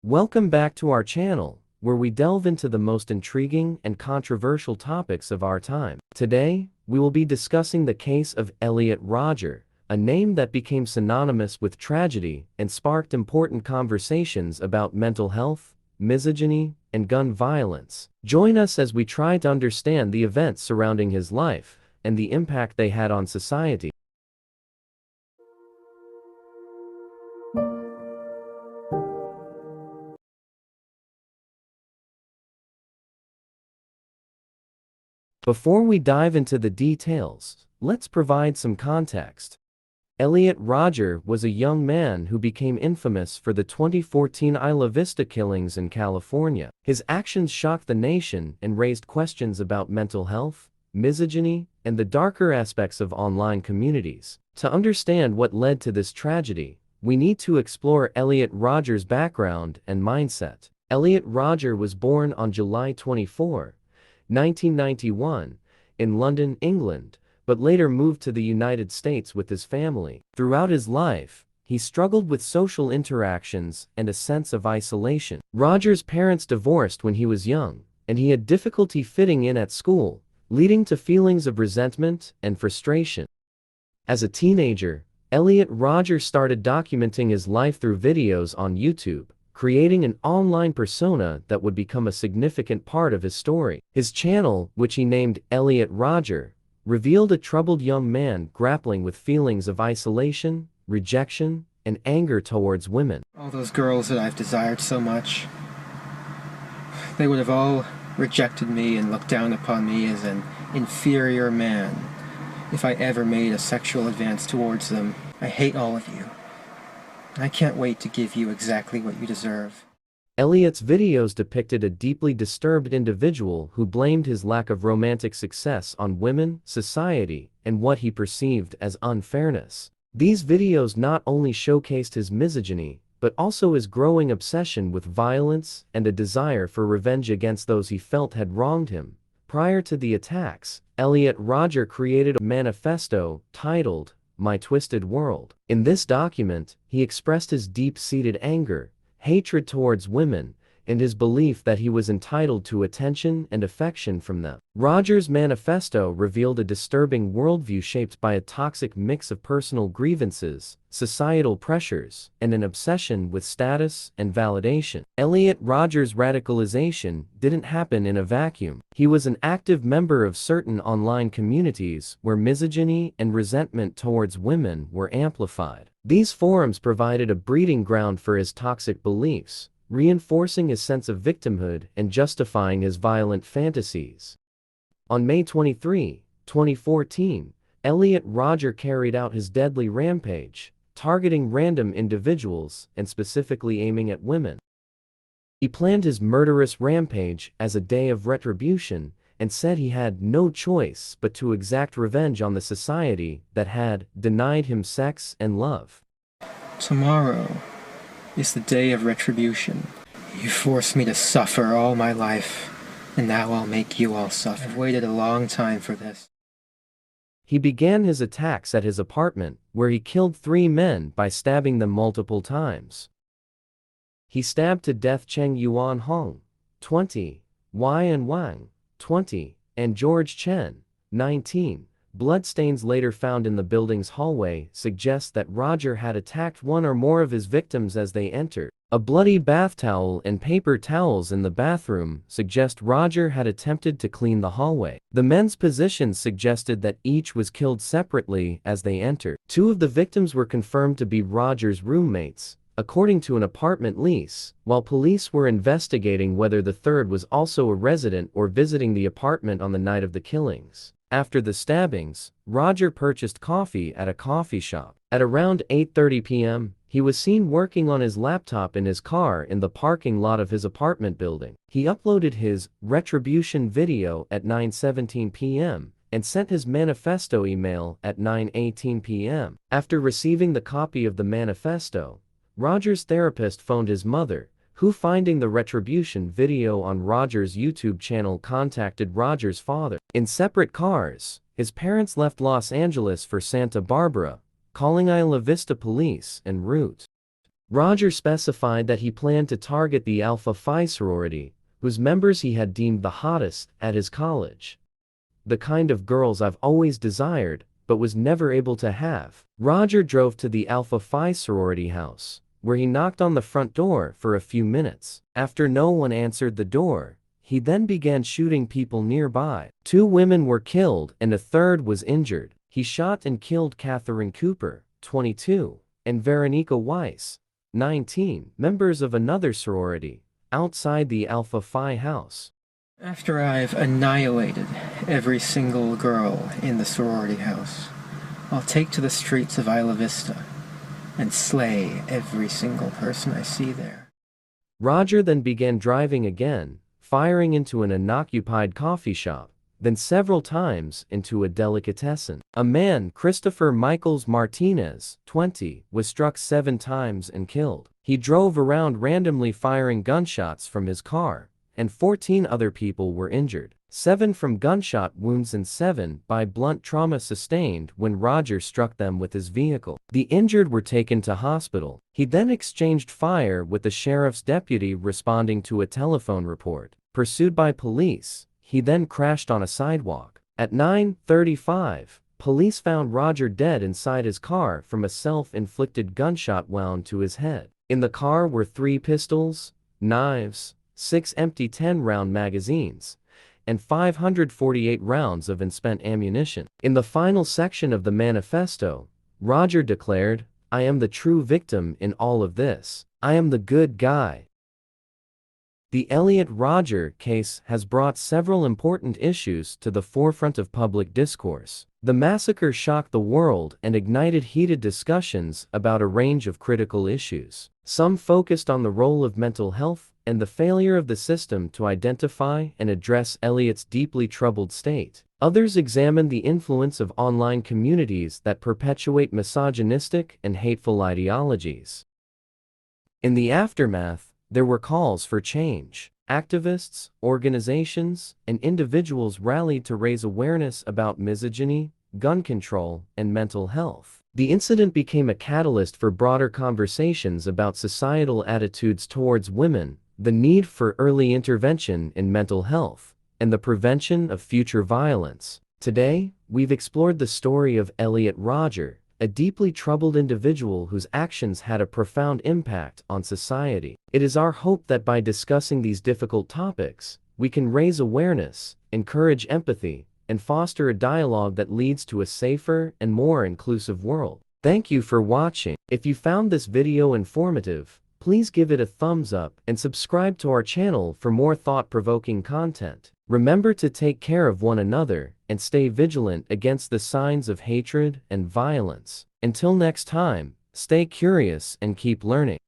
Welcome back to our channel, where we delve into the most intriguing and controversial topics of our time. Today, we will be discussing the case of Elliot Rodger, a name that became synonymous with tragedy and sparked important conversations about mental health, misogyny, and gun violence. Join us as we try to understand the events surrounding his life and the impact they had on society. Before we dive into the details, let's provide some context. Elliot Rodger was a young man who became infamous for the 2014 Isla Vista killings in California. His actions shocked the nation and raised questions about mental health, misogyny, and the darker aspects of online communities. To understand what led to this tragedy, we need to explore Elliot Rodger's background and mindset. Elliot Rodger was born on July 24, 1991, in London, England, but later moved to the United States with his family. Throughout his life, he struggled with social interactions and a sense of isolation. Rodger's parents divorced when he was young, and he had difficulty fitting in at school, leading to feelings of resentment and frustration. As a teenager, Elliot Rodger started documenting his life through videos on YouTube, creating an online persona that would become a significant part of his story. His channel, which he named Elliot Rodger, revealed a troubled young man grappling with feelings of isolation, rejection, and anger towards women. All those girls that I've desired so much, they would have all rejected me and looked down upon me as an inferior man if I ever made a sexual advance towards them. I hate all of you. I can't wait to give you exactly what you deserve. Elliot's videos depicted a deeply disturbed individual who blamed his lack of romantic success on women, society, and what he perceived as unfairness. These videos not only showcased his misogyny, but also his growing obsession with violence and a desire for revenge against those he felt had wronged him. Prior to the attacks, Elliot Rodger created a manifesto titled My Twisted World. In this document, he expressed his deep-seated anger, hatred towards women, and his belief that he was entitled to attention and affection from them. Rodger's manifesto revealed a disturbing worldview shaped by a toxic mix of personal grievances, societal pressures, and an obsession with status and validation. Elliot Rodger's radicalization didn't happen in a vacuum. He was an active member of certain online communities where misogyny and resentment towards women were amplified. These forums provided a breeding ground for his toxic beliefs, reinforcing his sense of victimhood and justifying his violent fantasies. On May 23, 2014, Elliot Rodger carried out his deadly rampage, targeting random individuals and specifically aiming at women. He planned his murderous rampage as a day of retribution and said he had no choice but to exact revenge on the society that had denied him sex and love. Tomorrow is the day of retribution. You forced me to suffer all my life, and now I'll make you all suffer. I've waited a long time for this. He began his attacks at his apartment, where he killed 3 men by stabbing them multiple times. He stabbed to death Cheng Yuan Hong, 20, Yan Wang, 20, and George Chen, 19. Bloodstains later found in the building's hallway suggest that Rodger had attacked one or more of his victims as they entered. A bloody bath towel and paper towels in the bathroom suggest Rodger had attempted to clean the hallway. The men's positions suggested that each was killed separately as they entered. 2 of the victims were confirmed to be Rodger's roommates, according to an apartment lease, while police were investigating whether the third was also a resident or visiting the apartment on the night of the killings. After the stabbings, Rodger purchased coffee at a coffee shop. At around 8:30 p.m., he was seen working on his laptop in his car in the parking lot of his apartment building. He uploaded his retribution video at 9:17 p.m. and sent his manifesto email at 9:18 p.m. After receiving the copy of the manifesto, Rodger's therapist phoned his mother, who, finding the retribution video on Rodger's YouTube channel, contacted Rodger's father. In separate cars, his parents left Los Angeles for Santa Barbara, calling Isla Vista police en route. Rodger specified that he planned to target the Alpha Phi sorority, whose members he had deemed the hottest at his college. "The kind of girls I've always desired, but was never able to have." Rodger drove to the Alpha Phi sorority house, where he knocked on the front door for a few minutes. After no one answered the door, he then began shooting people nearby. 2 women were killed and a third was injured. He shot and killed Catherine Cooper, 22, and Veronica Weiss, 19, members of another sorority, outside the Alpha Phi house. After I've annihilated every single girl in the sorority house, I'll take to the streets of Isla Vista and slay every single person I see there. Rodger then began driving again, firing into an unoccupied coffee shop, then several times into a delicatessen. A man, Christopher Michaels Martinez, 20, was struck 7 times and killed. He drove around randomly firing gunshots from his car, and 14 other people were injured. 7 from gunshot wounds and 7 by blunt trauma sustained when Rodger struck them with his vehicle. The injured were taken to hospital. He then exchanged fire with the sheriff's deputy responding to a telephone report. Pursued by police, he then crashed on a sidewalk. At 9:35, police found Rodger dead inside his car from a self-inflicted gunshot wound to his head. In the car were 3 pistols, knives, 6 empty 10-round magazines, and 548 rounds of unspent ammunition. In the final section of the manifesto, Rodger declared, "I am the true victim in all of this. I am the good guy." The Elliot Rodger case has brought several important issues to the forefront of public discourse. The massacre shocked the world and ignited heated discussions about a range of critical issues. Some focused on the role of mental health and the failure of the system to identify and address Elliot's deeply troubled state. Others examined the influence of online communities that perpetuate misogynistic and hateful ideologies. In the aftermath, there were calls for change. Activists, organizations, and individuals rallied to raise awareness about misogyny, gun control, and mental health. The incident became a catalyst for broader conversations about societal attitudes towards women, the need for early intervention in mental health, and the prevention of future violence. Today, we've explored the story of Elliot Rodger, a deeply troubled individual whose actions had a profound impact on society. It is our hope that by discussing these difficult topics, we can raise awareness, encourage empathy, and foster a dialogue that leads to a safer and more inclusive world. Thank you for watching. If you found this video informative, please give it a thumbs up and subscribe to our channel for more thought-provoking content. Remember to take care of one another and stay vigilant against the signs of hatred and violence. Until next time, stay curious and keep learning.